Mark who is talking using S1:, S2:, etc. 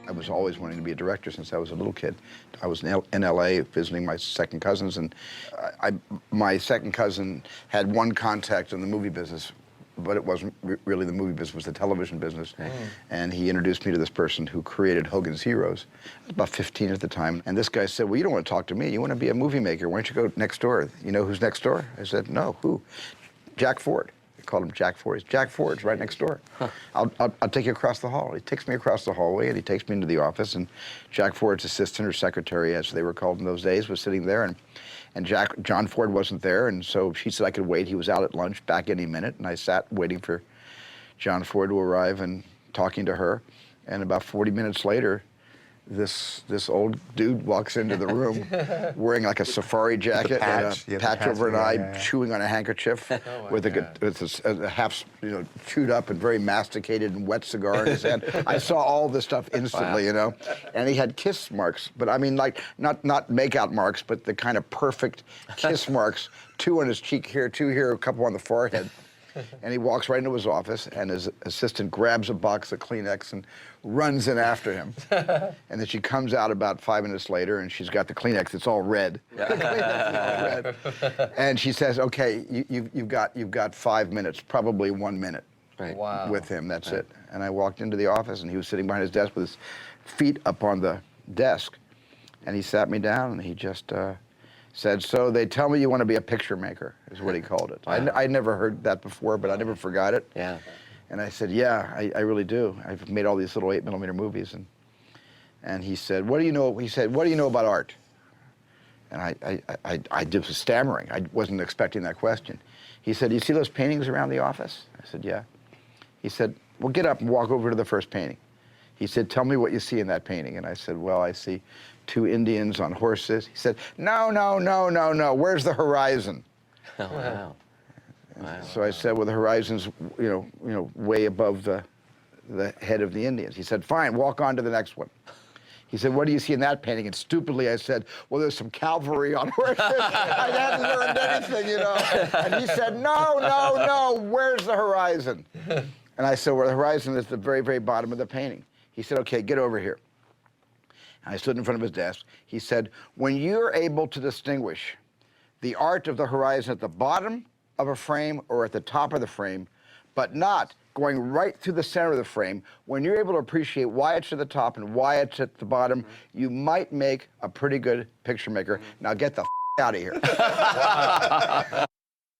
S1: I was always wanting to be a director since I was a little kid. I was in LA visiting my second cousins, and my second cousin had one contact in the movie business, but it wasn't really the movie business, it was the television business. And he introduced me to this person who created Hogan's Heroes. I was about 15 at the time. And this guy said, well, you don't want to talk to me. You want to be a movie maker. Why don't you go next door? You know who's next door? I said, no, who? Jack Ford. They called him Jack Ford. He's Jack Ford's right next door. Huh. I'll take you across the hall. He takes me across the hallway, and he takes me into the office, and Jack Ford's assistant or secretary, as they were called in those days, was sitting there, and John Ford wasn't there, and so she said I could wait. He was out at lunch, back any minute, and I sat waiting for John Ford to arrive and talking to her. And about 40 minutes later, this old dude walks into the room wearing like a safari jacket and a patch over an eye, chewing on a handkerchief with a half, chewed up and very masticated and wet cigar in his hand. I saw all this stuff instantly, and he had kiss marks, but I mean, like not make-out marks, but the kind of perfect kiss marks, 2 on his cheek here, 2 here, a couple on the forehead. And he walks right into his office, and his assistant grabs a box of Kleenex and runs in after him. And then she comes out about 5 minutes later, and she's got the Kleenex. It's all red. The Kleenex is all red. And she says, "Okay, you've got 5 minutes, probably 1 minute, with him. That's it." And I walked into the office, and he was sitting behind his desk with his feet up on the desk, and he sat me down, and he just said, "So they tell me you want to be a picture maker," is what he called it. I'd never heard that before, but I never forgot it.
S2: Yeah.
S1: And I said, "Yeah, I really do. I've made all these little 8mm movies." And he said, "What do you know?" He said, "What do you know about art?" And I just was stammering. I wasn't expecting that question. He said, "You see those paintings around the office?" I said, "Yeah." He said, "Well, get up and walk over to the first painting." He said, "Tell me what you see in that painting." And I said, "Well, I see 2 Indians on horses." He said, "No, no, no, no, no. Where's the horizon?"
S2: Oh, wow.
S1: Wow. So I said, "Well, the horizon's, way above the head of the Indians." He said, "Fine, walk on to the next one." He said, "What do you see in that painting?" And stupidly I said, "Well, there's some cavalry on horses." I hadn't learned anything, And he said, "No, no, no. Where's the horizon?" And I said, "Well, the horizon is the very, very bottom of the painting." He said, "Okay, get over here." And I stood in front of his desk. He said, "When you're able to distinguish the art of the horizon at the bottom of a frame or at the top of the frame, but not going right through the center of the frame, when you're able to appreciate why it's at the top and why it's at the bottom, you might make a pretty good picture maker. Now get the out of here."